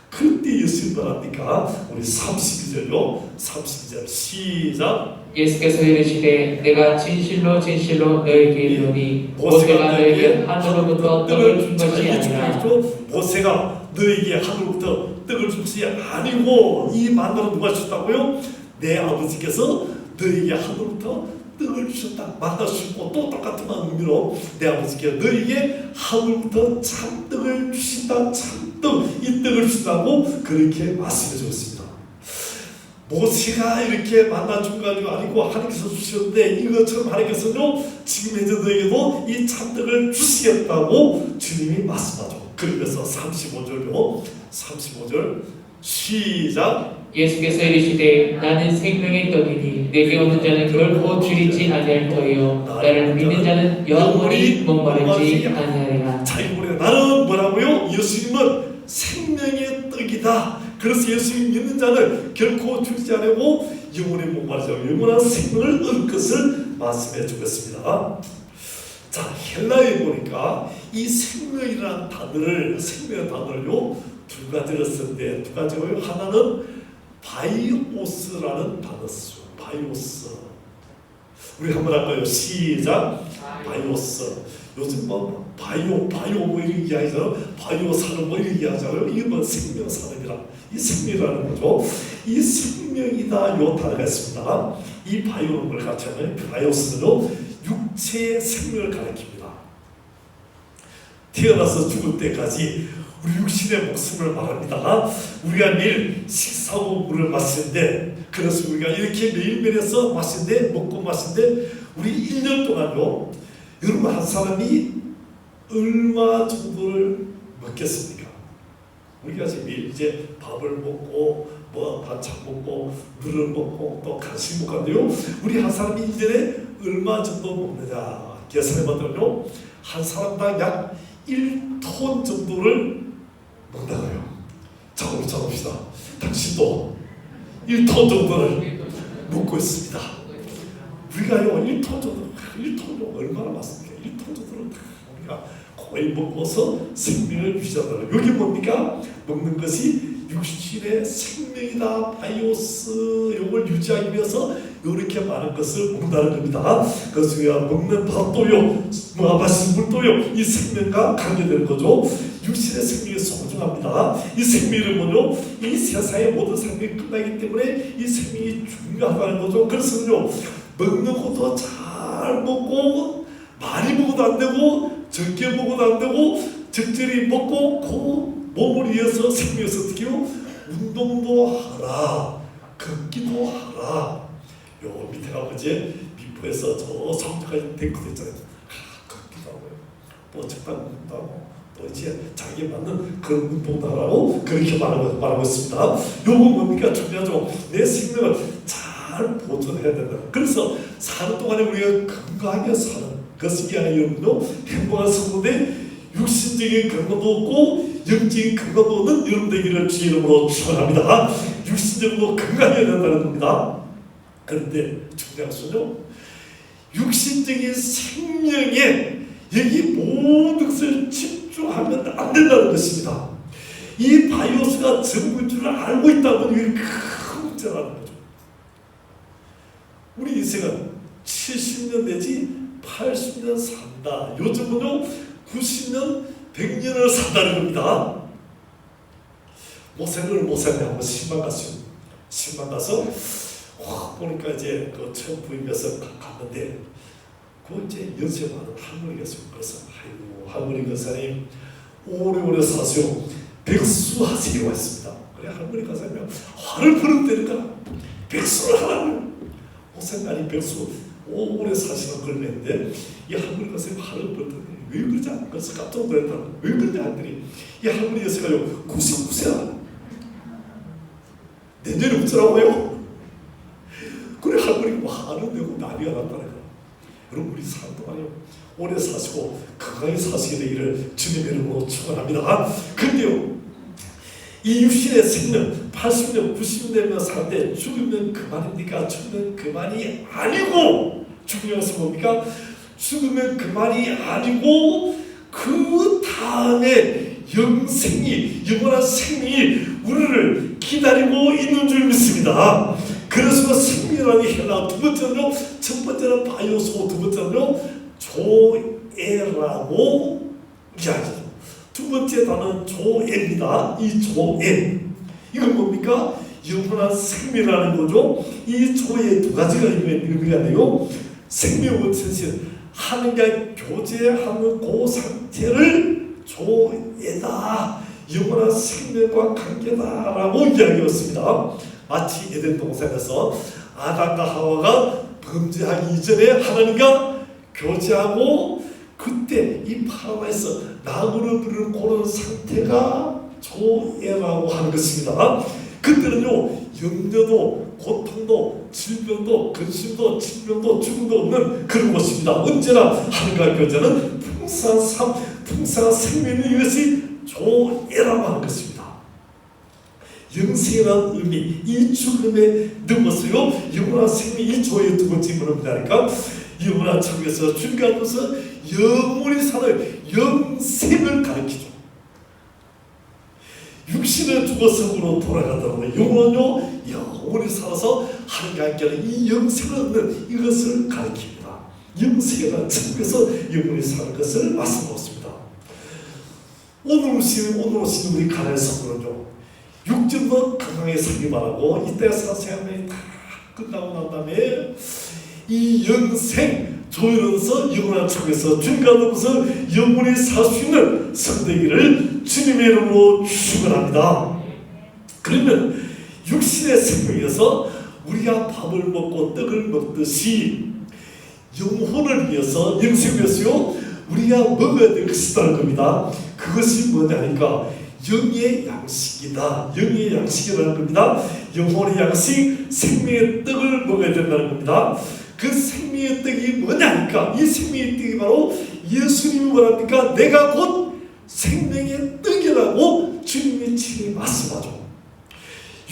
그때 예수님 말합니까? 우리 32절요, 32절 시작. 예수께서 이르시되 내가 진실로 진실로 너에게 이르노니 모세가 너에게 하늘로부터 떡을 준 것이 아니라. 모세가 너에게 하늘로부터 떡을 준 것이 아니고, 이 만나는 누가 주셨다고요? 내 아버지께서 너에게 하늘로부터 떡을 주셨다. 만나주셨고, 또 똑같은 의미로 내 아버지께서 너에게 하늘부터 참떡을 주신다. 참떡, 이 떡을 주신다고 그렇게 말씀해 주었습니다. 모세가 이렇게 만나준 거 아니고 하나님께서 주셨는데, 이것처럼 하나님께서는 지금 현재 너에게도 이 참떡을 주시겠다고 주님이 말씀하죠. 그러면서 35절요, 35절 시작. 예수께서 이르시되 나는 생명의 떡이니 내게 오는 자는 결코 줄이지 아니할 터이요 나를 믿는 자는 영원히 목마르지 아니하리라. 자, 이번에 나는 뭐라고요? 예수님은 생명의 떡이다. 그래서 예수님 믿는 자는 결코 줄이지 않고 영원히 목마르지 않고 영원한 생명을 얻을 것을 말씀해 주겠습니다. 자, 헬라에 보니까 이 생명이라는 단어를 생명의 단어를요 두 가지를 쓰는데 두 가지고요. 하나는 바이오스라는 단어 쓰죠. 바이오스. 우리 한번 할까요? 시작. 바이오스. 요즘 뭐 바이오 뭐 이런 이야기잖아요. 바이오 산업 뭐 이런 이야기하잖아요. 이게 뭐 생명 산업이라 이 생명이라는 거죠. 이 생명이다 요 단어가 있습니다. 이 바이오는 걸 가르치면 바이오스는요 육체의 생명을 가리킵니다. 태어나서 죽을 때까지 우리 육신의 목숨을 말합니다. 우리가 매일 식사하고 물을 마시는데 그래서 우리가 이렇게 매일매일해서 마시는데 먹고 마시는데 우리 1년 동안요 여러분 한 사람이 얼마 정도를 먹겠습니까? 우리가 지금 매일 이제 밥을 먹고 뭐 반찬 먹고 물을 먹고 또 간식 먹는데요 우리 한 사람이 1년에 얼마 정도 먹느냐 계산해봤더니요 한 사람당 약 1톤 정도를 먹다가요. 자, 우리 찾아봅시다. 당신도 1톤 정도를 먹고 있습니다. 우리가요 1톤 정도, 1톤 얼마나 많습니까? 1톤 정도를 우리가 거의 먹어서 생명을 유지하는 여기 뭡니까? 먹는 것이 육신의 생명이다. 바이오스 요걸 유지하기 위해서 이렇게 많은 것을 먹는다는 겁니다. 그래서 우리가 먹는 밥도요, 마시는 물도요, 이 생명과 관계되는 거죠. 육신의 생명이 소중합니다. 이 생명은 뭐죠? 이 세상의 모든 생명이 끝나기 때문에 이 생명이 중요하다는 거죠. 그래서요, 먹는 것도 잘 먹고 많이 먹어도 안 되고 적게 먹어도 안 되고 적절히 먹고 그 몸을 위해서 생명에서 어떻게 해요? 운동도 하라, 걷기도 하라. 요 밑에 가면 이제 미포에서 저 성주까지 탱크도 있잖아요. 걷기도 하고요. 또 적당 운동도 하고 또 이제 자기에 맞는 그런 운동도 하라고 그렇게 말하고 있습니다. 요거 뭡니까? 중요하죠. 내 생명을 잘 보존해야 된다. 그래서 사는 동안에 우리가 건강하게 사는 그것이 아니라 여러분도 행복한 성도인데 육신적인 건강도 없고 영적인 건강도 없는 여러분 되기를 주의 이름으로 축원합니다. 육신적으로 건강해야 된다는 겁니다. 그런데 중요한 것은요 육신적인 생명에 여기 모든 것을 집중하면 안 된다는 것입니다. 이 바이오스가 전부인 줄 알고 있다 보니 이게 큰 문제라는 거죠. 우리 인생은 70년 내지 80년 산다. 요즘은요 90년 100년을 산다는 겁니다. 모생을 한번 신방 갔어요. 신방 가서 보니까 이제 그 처음 부임해서 갔는데 그 이제 연세 많은 할머니가 있어요. 그래서 아이고 할머니 권사님 오래오래 사세요. 백수하세요 했습니다. 그래 할머니 권사님이 화를 버릇대니까 백수를 하라고요. 모생간이 백수 오래 사시는 걸렸는데 이 할머니 권사님이 화를 버릇대니 왜 그러지 않는 것을 깜짝 놀랐다. 왜 그러지 않더니 이 할머니 여사가요 99세야. 내년에 어쩌라고요? 그래 할머니가 화를 내고 난리가 났다는 거야. 여러분 우리 사는 동안요 오래 사시고 건강히 사시게 되기를 주님의 이름으로 축원합니다. 근데요 이 육신의 생명 80년 90년 되면 사는데 죽으면 그만입니까? 죽으면 그만이 아니고 중요한 것은 뭡니까? 죽으면 그만이 아니고 그 다음에 영생이 영원한 생명이 우리를 기다리고 있는 줄 믿습니다. 그래서 생명이라는 헬라 두 번째는요 첫 번째는 바이오스고 두 번째는요 조에라고 이야기죠. 두 번째 단어는 조에입니다. 이 조에 이건 뭡니까? 영원한 생명이라는 거죠. 이 조에 두 가지가 의미가 돼요. 생명은 사실 하느님과 교제하는 그 상태를 조에다 영원한 생명과 관계다라고 이야기했습니다. 마치 에덴 동산에서 아담과 하와가 범죄하기 이전에 하나님과 교제하고 그때 이 파라다이스 나무를 부르는 그런 상태가 조예라고 하는 것입니다. 그때는요 염려도 고통도 질병도 근심도 질병도 죽음도 없는 그런 곳입니다. 언제나 하늘과 교제는 풍성한 생명이 이것이 조예라고 하는 것입니다. 영생이라는 의미, 이 죽음에 넘어서요 영원한 생명, 이 조의 두 번째 뭐랍니까? 영원한 천국에서 주님과 함께서 영원히 사는 영생을 가르치죠. 육신은 죽어서 으로 돌아가더라도 영혼은요 영원히 살아서 하나님과 함께하는 이 영생을 얻는 이것을 가르칩니다. 영생이라는 천국에서 영원히 사는 것을 말씀하셨습니다. 오늘 오신 우리 가나안 성도는요 육정도 건강하게 살기 바라고 이때 사생활이 다 끝나고 난 다음에 이 영생 조연에서 영원한 천국에서 주님과 더불어서 영원히 살 수 있는 성도이기를 주님의 이름으로 축원합니다. 그러면 육신의 생명에서 우리가 밥을 먹고 떡을 먹듯이 영혼을 위해서 영생을 위해서요 우리가 먹어야 될 것이 있다는 겁니다. 그것이 뭐냐니까 영의 양식이다. 영의 양식이라는 겁니다. 영혼의 양식, 생명의 떡을 먹어야 된다는 겁니다. 그 생명의 떡이 뭐냐니까 이 생명의 떡이 바로 예수님이 뭐랍니까? 내가 곧 생명의 떡이라고 주님의 친히 말씀하죠.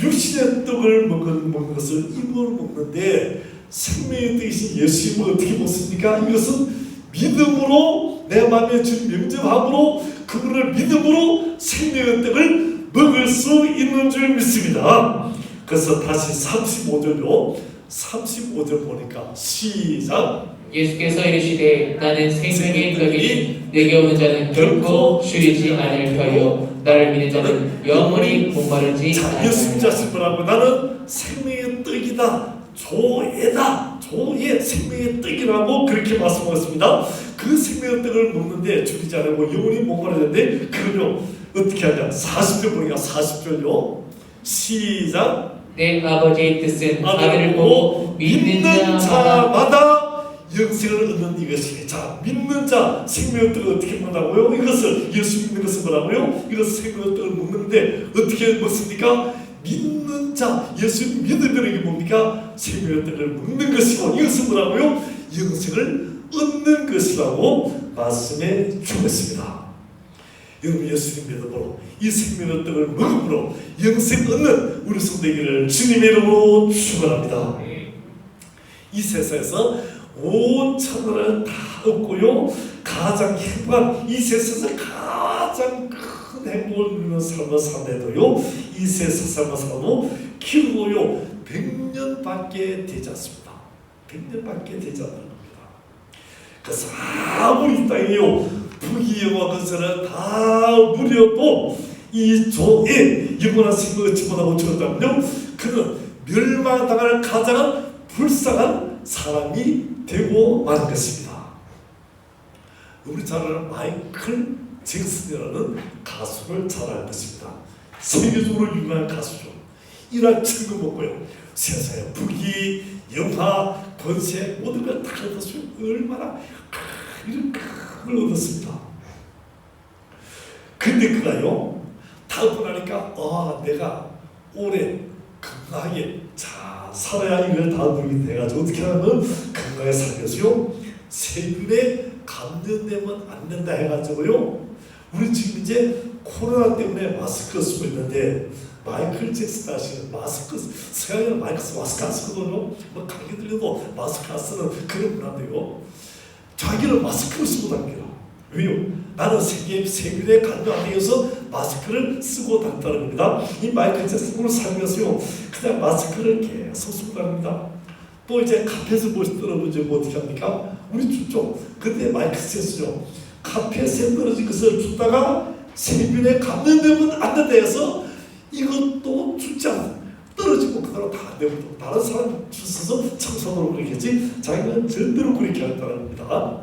육신의 떡을 먹는 것을 입으로 먹는데 생명의 떡이신 예수님을 어떻게 먹습니까? 이것은 믿음으로 내 마음에 준 명제함으로 그분을 믿음으로 생명의 떡을 먹을 수 있는 줄 믿습니다. 그래서 다시 35절요 35절 보니까 시작. 예수께서 이르시되 나는 생명의 떡이니 내게 오는 자는 결코 줄이지 않을 터요 나를 믿는 자는 영원히 목마르지 않을 예수님 자신 뭐라고? 나는 생명의 떡이다. 조예다. 조예 생명의 떡이라고 그렇게 말씀하셨습니다. 그 생명의 떡을 먹는데 줄이지 않고 영원히 목마르는데 그건요 어떻게 하냐? 40절 보니까 40절요 시작. 내 아버지의 뜻은 아들을 보고 믿는 자마다 영생을 얻는 이것이. 자, 믿는 자 생명의 떡을 어떻게 먹는다고요? 이것을 예수 믿는 것은 뭐라고요? 이것을 생명의 떡을 먹는데 어떻게 먹습니까? 믿는 자 예수 믿으면 이게 뭡니까? 생명의 떡을 먹는 것이고 이것은 뭐라고요? 영생을 얻는 것이라고 말씀해 주셨습니다. 여러분 예수님 믿음으로 이 생명의 떡을 먹음으로 영생 얻는 우리 성도에게를 주님의 이름으로 축원합니다. 이 세상에서 온 천하를 다 얻고요 가장 행복한 이 세상에서 가장 큰 행복을 누리는 삶을 산데도요 이 세상 삶을 살아도 키우고요 100년밖에 되지 않습니다. 100년밖에 되지 않는 겁니다. 그래서 아무리 이 땅에요 부귀영화 건설을 다 누려도 이 조에 영원한 생명을 얻지 못하고 죽었다면요 그는 멸망당할 가장 불쌍한 사람이 되고 마는 것입니다. 우리 잘 아는 마이클 잭슨이라는 가수를 잘 알 것입니다. 세계적으로 유명한 가수죠. 일할 친구 먹고요 세상에 부귀 영화 권세 모든 걸 다 얻었어요. 얼마나 이런 걸 얻었습니다. 근데 그가요 다 얻고 나니까 내가 오래 건강하게 잘 살아야 이걸 다 누리게 돼가지고 어떻게 하면 건강하게 살면서요 세균에 감염되면 안 된다 해가지고요 우리 지금 이제 코로나 때문에 마스크를 쓰고 있는데 마이클 잭슨 아시는 마스크 서양인은 마스크 안 쓰거든요. 뭐 감기 들려도 마스크 안 쓰는 그런 문화인데요 자기는 마스크를 쓰고 다녀요. 왜요? 나는 세균에 감염 안 되어서 마스크를 쓰고 다녔다는 겁니다. 이 마이클 잭슨으로 살면서요 그냥 마스크를 계속 쓰고 다닙니다. 또 이제 카페에서 멋이 떨어지면 어떻게 합니까? 우리 춥죠. 근데 마이클 잭슨요 카페에서 떨어진 것을 춥다가 세균에 감염되면 안 된다 해서 이것도 춥지 않아 떨어지고 그대로 다 안 되고 또 다른 사람 주워서 청소하도록 그렇겠지 자기는 절대로 그렇게 한다는 겁니다.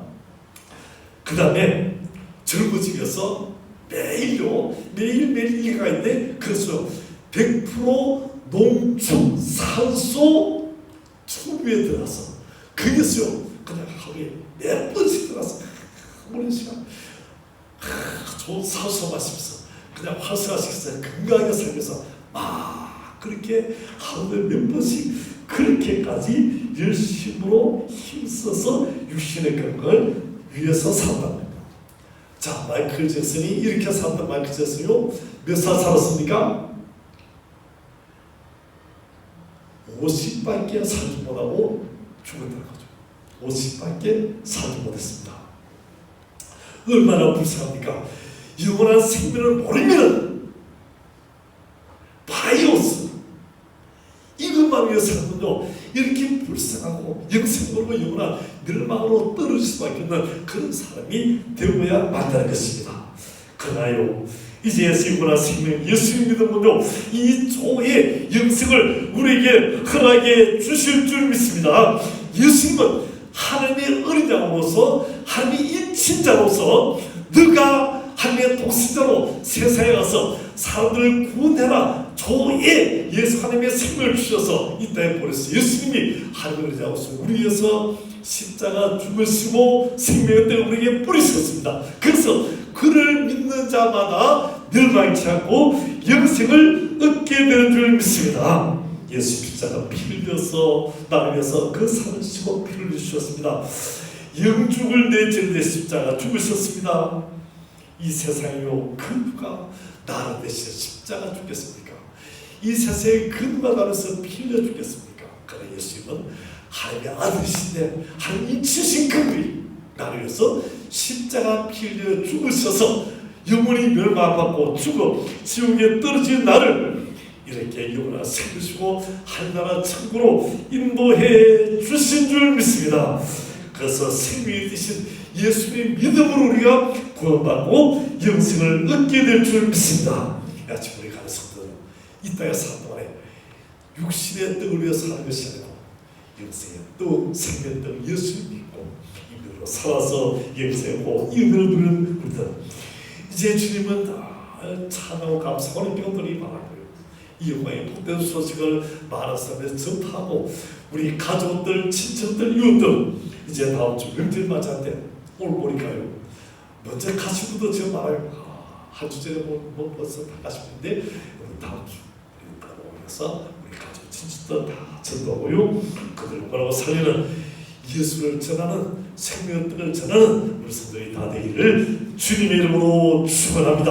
그 다음에 젊어지면서 매일 일기가 있는데 그래서 100% 농축 산소 초비에 들어가서 거기서요 그냥 하루에 몇 번씩 들어가서 오랜 시간 좋은 산소 마시면서 그냥 활성화시켜서 건강하게 살기 위해서 막 그렇게 하루에 몇 번씩 그렇게까지 열심으로 힘써서 육신의 건강을 위해서 산다는 겁니다. 자, 마이클 잭슨이 이렇게 산다. 마이클 잭슨이요 몇 살 살았습니까? 50밖에 살지 못하고 죽었다는 거죠. 50밖에 살지 못했습니다. 얼마나 불쌍합니까? 영원한 생명을 모르면 바이오스 이것만 위해서는요 이렇게 불쌍하고 영생 모르고 영원한 멸망으로 떨어질 수밖에 없는 그런 사람이 되어야 만다는 것입니다. 그러나요 이제 영원한 생명 예수님 믿으면요 이 조의 영생을 우리에게 허락해 주실 줄 믿습니다. 예수님은 하나님의 어린 양으로서 하나님의 인친자로서 너가 하나님의 독생자로 세상에 가서 사람들을 구원해라 조에 예수 하나님의 생명을 주셔서 이 땅에 보냈어요. 예수님이 하나님의 어린 양으로서 우리 위해서 십자가 죽으시고 생명의 떡을 우리에게 뿌리셨습니다. 그래서 그를 믿는 자마다 멸망치 않고 영생을 얻게 되는 줄 믿습니다. 예수 십자가 피를 흘려서 나를 위해서 그 살을 지고 피를 흘리셨습니다. 영죽을 내지는데 십자가 죽으셨습니다. 이 세상이요 그 누가 나를 대신 십자가 죽겠습니까? 이 세상에 그 누가 나로서 피 흘려 죽겠습니까? 그러나 예수님은 하나님의 아들이신데 하나님이 주신 그분이 나를 위해서 십자가 피 흘려 죽으셔서 영원히 멸망받고 죽어 지옥에 떨어진 나를 이렇게 영원한 생을 주고 하나나라 천국으로 인도해 주신 줄 믿습니다. 그래서 생명이 되신 예수님의 믿음으로 우리가 구원받고 영생을 얻게 될 줄 믿습니다. 아침 우리 가는 성도는 이 땅에 사는 동안에 육신의 떡을 위해 사는 것이 아니고 영생의 떡, 생명의 떡 예수님 믿고 이 믿음으로 살아서 영생하고 이 은혜를 누리는 우리들 이제 주님은 찬양하고 감사하는 병들이 많아요. 이 영광의 복된 소식을 많은 사람에 전파하고 우리 가족들, 친척들, 이웃들 이제 다음 주 명절 맞이한데 오늘 보니까요 먼저 가신 분도 지금 말아요. 한 주 전에 뭐 벌써 다 가시는데 다음 주 오면서 우리 가족, 친척들 다 전도하고요 그들 뭐라고 살리는 예수를 전하는 생명의 떡을 전하는 우리 성도들이 다 되기를 주님의 이름으로 축원합니다.